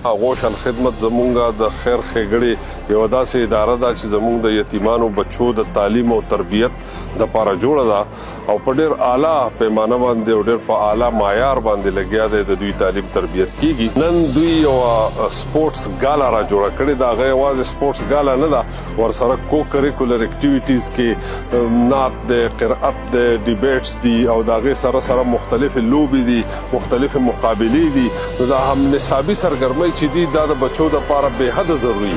آغوش الخدمت زمونږ د خیر ښېګړې یوه داسې اداره ده چې زمونږ د یتیمانو بچو د تعلیم او تربیت دپاره جوړه ده او په ډېر اعلی پیمانه باندې او ډېر په اعلی معیار باندې لګیا دی د دوی تعلیم تربیت کیږي. نن دوی یوه سپورټس ګالا را جوړه کړې ده. هغه یوازې سپورټس ګالا نه ده، ورسره کو کریکولر اکټیویټیز کې نعت دی، قرأت دی، ډیبیټس دي او د هغې سره سره مختلفې لوبې دي، مختلفې مقابلې دي. نو دا هم نصابي سرګرمۍ چې دي دا د بچو دپاره بې حده ضروري.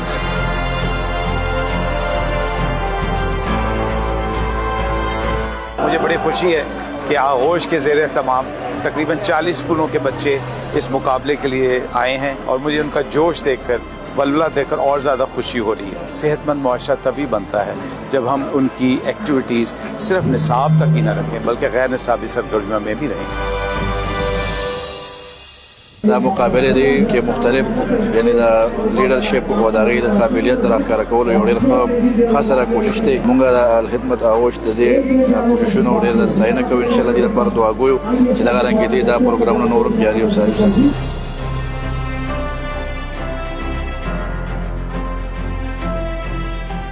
مجھے بڑی خوشی ہے کہ آغوش کے زیر اہتمام تقریباً 40 اسکولوں کے بچے اس مقابلے کے لیے آئے ہیں اور مجھے ان کا جوش دیکھ کر، ولولہ دیکھ کر اور زیادہ خوشی ہو رہی ہے. صحت مند معاشرہ تبھی بنتا ہے جب ہم ان کی ایکٹیویٹیز صرف نصاب تک ہی نہ رکھیں بلکہ غیر نصابی سرگرمیوں میں بھی رہیں. دا مقابله دي کې مختلف یعنی دا لیډرشپ او دا غیر قابلیت راښکاره کول یو ډېر ښه خاصه کوشش دی. موږ د الخدمت آغوش د دې کوششونو ډېر ستاینه کوو. ان شاء الله دې لپاره دعا کوو چې دغه رنګې دي دا پروګرامونه نور جاري وساتي.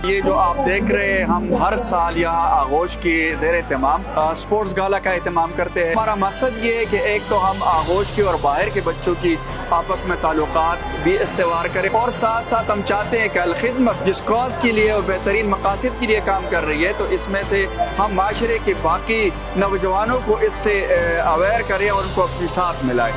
یہ جو آپ دیکھ رہے ہیں ہم ہر سال یہاں آغوش کی زیر اہتمام سپورٹس گالا کا اہتمام کرتے ہیں. ہمارا مقصد یہ ہے کہ ایک تو ہم آغوش کی اور باہر کے بچوں کی آپس میں تعلقات بھی استوار کریں اور ساتھ ساتھ ہم چاہتے ہیں کہ الخدمت جس کاز کے لیے اور بہترین مقاصد کے لیے کام کر رہی ہے تو اس میں سے ہم معاشرے کے باقی نوجوانوں کو اس سے اویئر کریں اور ان کو اپنے ساتھ ملائیں.